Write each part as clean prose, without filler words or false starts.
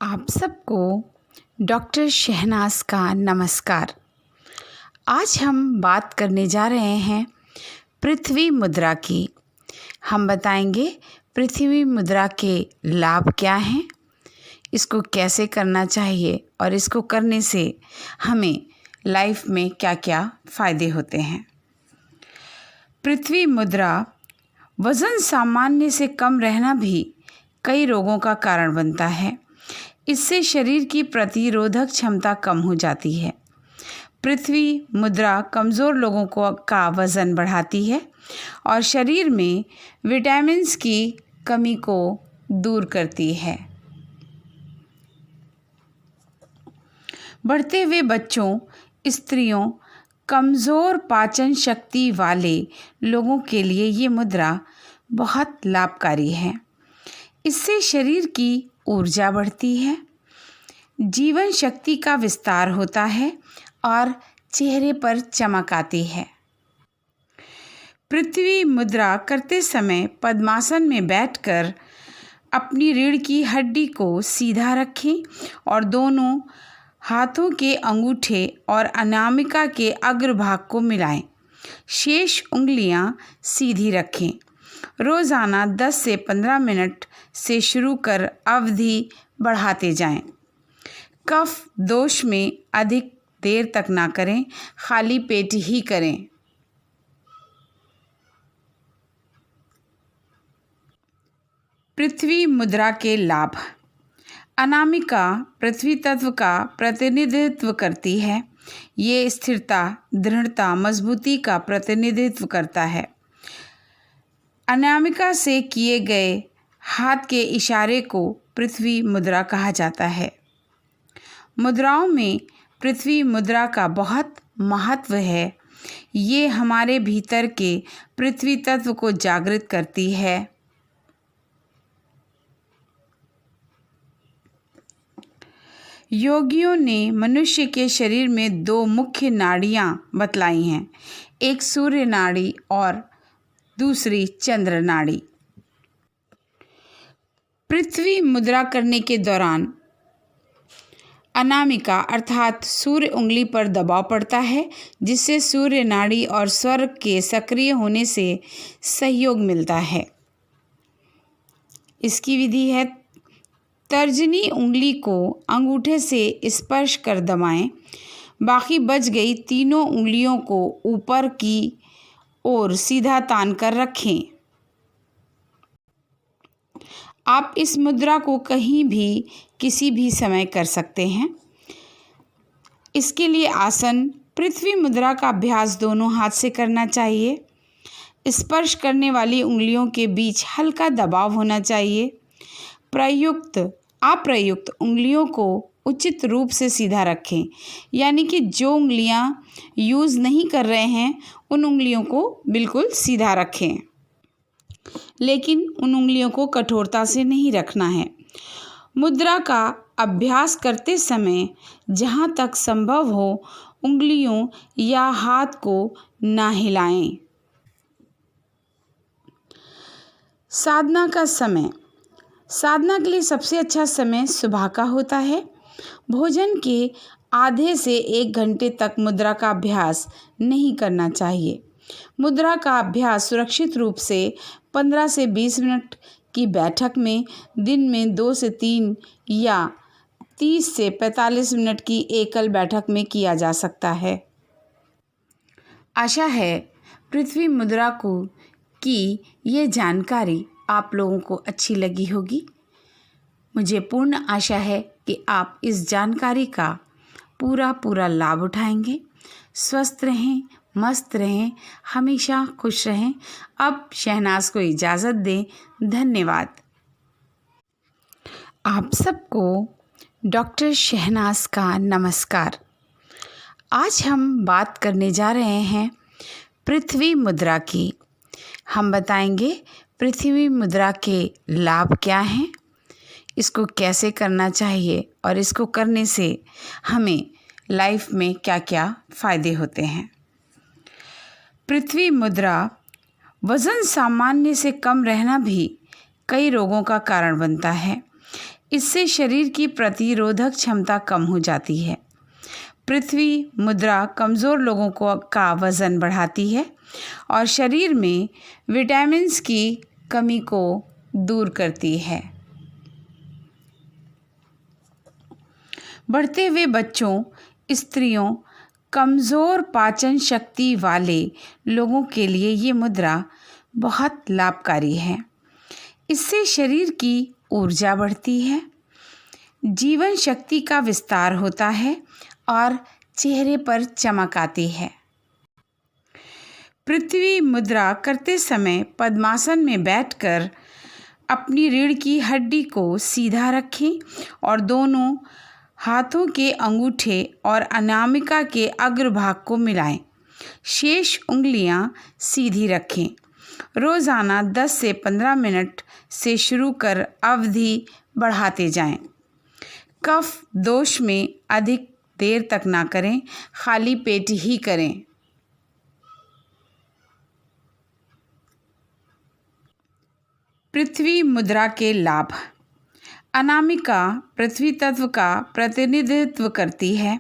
आप सबको डॉक्टर शहनाज का नमस्कार। आज हम बात करने जा रहे हैं पृथ्वी मुद्रा की। हम बताएंगे पृथ्वी मुद्रा के लाभ क्या हैं, इसको कैसे करना चाहिए और इसको करने से हमें लाइफ में क्या क्या फ़ायदे होते हैं। पृथ्वी मुद्रा वज़न सामान्य से कम रहना भी कई रोगों का कारण बनता है। इससे शरीर की प्रतिरोधक क्षमता कम हो जाती है। पृथ्वी मुद्रा कमज़ोर लोगों का वज़न बढ़ाती है और शरीर में विटामिन्स की कमी को दूर करती है। बढ़ते हुए बच्चों, स्त्रियों, कमज़ोर पाचन शक्ति वाले लोगों के लिए ये मुद्रा बहुत लाभकारी है। इससे शरीर की ऊर्जा बढ़ती है, जीवन शक्ति का विस्तार होता है और चेहरे पर चमक आती है। पृथ्वी मुद्रा करते समय पद्मासन में बैठकर अपनी रीढ़ की हड्डी को सीधा रखें और दोनों हाथों के अंगूठे और अनामिका के अग्रभाग को मिलाएं। शेष उंगलियां सीधी रखें। रोज़ाना 10 से 15 मिनट से शुरू कर अवधि बढ़ाते जाएं। कफ दोष में अधिक देर तक ना करें, खाली पेट ही करें। पृथ्वी मुद्रा के लाभ। अनामिका पृथ्वी तत्व का प्रतिनिधित्व करती है। ये स्थिरता, दृढ़ता, मजबूती का प्रतिनिधित्व करता है। अनामिका से किए गए हाथ के इशारे को पृथ्वी मुद्रा कहा जाता है। मुद्राओं में पृथ्वी मुद्रा का बहुत महत्व है। ये हमारे भीतर के पृथ्वी तत्व को जागृत करती है। योगियों ने मनुष्य के शरीर में 2 मुख्य नाड़ियाँ बतलाई हैं, एक सूर्य नाड़ी और दूसरी चंद्र नाड़ी। पृथ्वी मुद्रा करने के दौरान अनामिका अर्थात सूर्य उंगली पर दबाव पड़ता है, जिससे सूर्य नाड़ी और स्वर के सक्रिय होने से सहयोग मिलता है। इसकी विधि है, तर्जनी उंगली को अंगूठे से स्पर्श कर दबाएं। बाकी बच गई तीनों उंगलियों को ऊपर की ओर सीधा तान कर रखें। आप इस मुद्रा को कहीं भी किसी भी समय कर सकते हैं। इसके लिए आसन। पृथ्वी मुद्रा का अभ्यास दोनों हाथ से करना चाहिए। स्पर्श करने वाली उंगलियों के बीच हल्का दबाव होना चाहिए। अप्रयुक्त उंगलियों को उचित रूप से सीधा रखें, यानी कि जो उंगलियां यूज़ नहीं कर रहे हैं उन उंगलियों को बिल्कुल सीधा रखें, लेकिन उन उंगलियों को कठोरता से नहीं रखना है। मुद्रा का अभ्यास करते समय जहाँ तक संभव हो उंगलियों या हाथ को ना हिलाएं। साधना का समय। साधना के लिए सबसे अच्छा समय सुबह का होता है। भोजन के आधे से 1 घंटे तक मुद्रा का अभ्यास नहीं करना चाहिए। मुद्रा का अभ्यास सुरक्षित रूप से 15 से 20 मिनट की बैठक में दिन में 2 से 3 या 30 से 45 मिनट की एकल बैठक में किया जा सकता है। आशा है पृथ्वी मुद्रा की ये जानकारी आप लोगों को अच्छी लगी होगी। मुझे पूर्ण आशा है कि आप इस जानकारी का पूरा लाभ उठाएंगे। स्वस्थ रहें, मस्त रहें, हमेशा खुश रहें। अब शहनाज को इजाज़त दें। धन्यवाद। आप सबको डॉक्टर शहनाज का नमस्कार। आज हम बात करने जा रहे हैं पृथ्वी मुद्रा की। हम बताएंगे पृथ्वी मुद्रा के लाभ क्या हैं, इसको कैसे करना चाहिए और इसको करने से हमें लाइफ में क्या क्या फ़ायदे होते हैं। पृथ्वी मुद्रा वज़न सामान्य से कम रहना भी कई रोगों का कारण बनता है। इससे शरीर की प्रतिरोधक क्षमता कम हो जाती है। पृथ्वी मुद्रा कमज़ोर लोगों का वज़न बढ़ाती है और शरीर में विटामिन्स की कमी को दूर करती है। बढ़ते हुए बच्चों, स्त्रियों, कमज़ोर पाचन शक्ति वाले लोगों के लिए ये मुद्रा बहुत लाभकारी है। इससे शरीर की ऊर्जा बढ़ती है, जीवन शक्ति का विस्तार होता है और चेहरे पर चमक आती है। पृथ्वी मुद्रा करते समय पद्मासन में बैठकर अपनी रीढ़ की हड्डी को सीधा रखें और दोनों हाथों के अंगूठे और अनामिका के अग्रभाग को मिलाएं। शेष उंगलियां सीधी रखें। रोज़ाना 10 से 15 मिनट से शुरू कर अवधि बढ़ाते जाएं। कफ दोष में अधिक देर तक ना करें, खाली पेट ही करें। पृथ्वी मुद्रा के लाभ। अनामिका पृथ्वी तत्व का प्रतिनिधित्व करती है।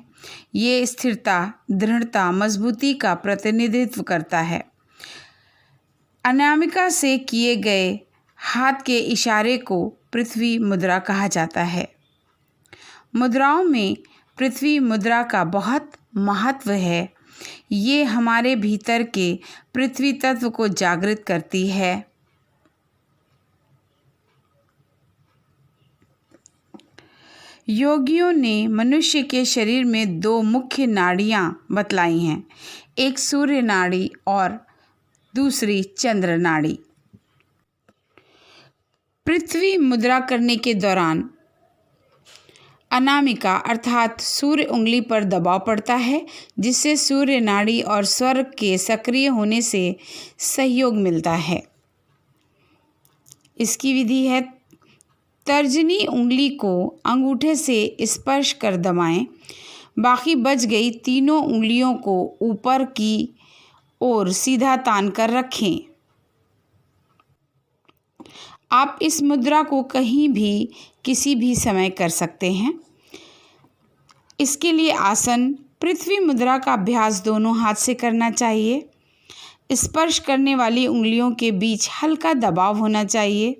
ये स्थिरता, दृढ़ता, मजबूती का प्रतिनिधित्व करता है। अनामिका से किए गए हाथ के इशारे को पृथ्वी मुद्रा कहा जाता है। मुद्राओं में पृथ्वी मुद्रा का बहुत महत्व है। ये हमारे भीतर के पृथ्वी तत्व को जागृत करती है। योगियों ने मनुष्य के शरीर में 2 मुख्य नाड़ियाँ बतलाई हैं, एक सूर्य नाड़ी और दूसरी चंद्र नाड़ी। पृथ्वी मुद्रा करने के दौरान अनामिका अर्थात सूर्य उंगली पर दबाव पड़ता है, जिससे सूर्य नाड़ी और स्वर के सक्रिय होने से सहयोग मिलता है। इसकी विधि है, तर्जनी उंगली को अंगूठे से स्पर्श कर दबाएं। बाकी बच गई तीनों उंगलियों को ऊपर की ओर सीधा तान कर रखें। आप इस मुद्रा को कहीं भी किसी भी समय कर सकते हैं। इसके लिए आसन पृथ्वी मुद्रा का अभ्यास दोनों हाथ से करना चाहिए। स्पर्श करने वाली उंगलियों के बीच हल्का दबाव होना चाहिए।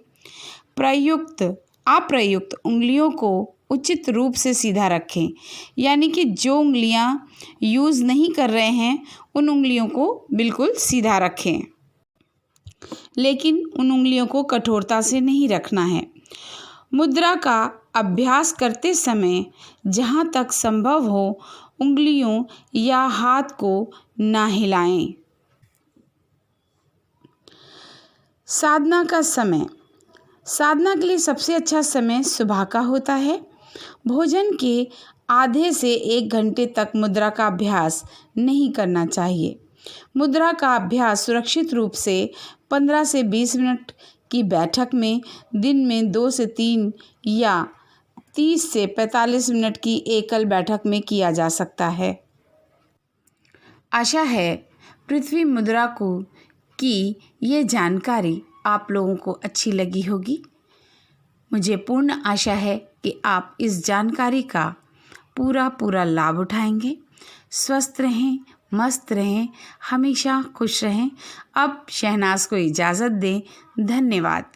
अप्रयुक्त उंगलियों को उचित रूप से सीधा रखें, यानी कि जो उंगलियां यूज़ नहीं कर रहे हैं उन उंगलियों को बिल्कुल सीधा रखें, लेकिन उन उंगलियों को कठोरता से नहीं रखना है। मुद्रा का अभ्यास करते समय जहाँ तक संभव हो उंगलियों या हाथ को ना हिलाएं। साधना का समय। साधना के लिए सबसे अच्छा समय सुबह का होता है। भोजन के आधे से 1 घंटे तक मुद्रा का अभ्यास नहीं करना चाहिए। मुद्रा का अभ्यास सुरक्षित रूप से 15 से 20 मिनट की बैठक में दिन में 2 से 3 या 30 से 45 मिनट की एकल बैठक में किया जा सकता है। आशा है पृथ्वी मुद्रा की ये जानकारी आप लोगों को अच्छी लगी होगी। मुझे पूर्ण आशा है कि आप इस जानकारी का पूरा लाभ उठाएंगे। स्वस्थ रहें, मस्त रहें, हमेशा खुश रहें। अब शहनाज को इजाज़त दें। धन्यवाद।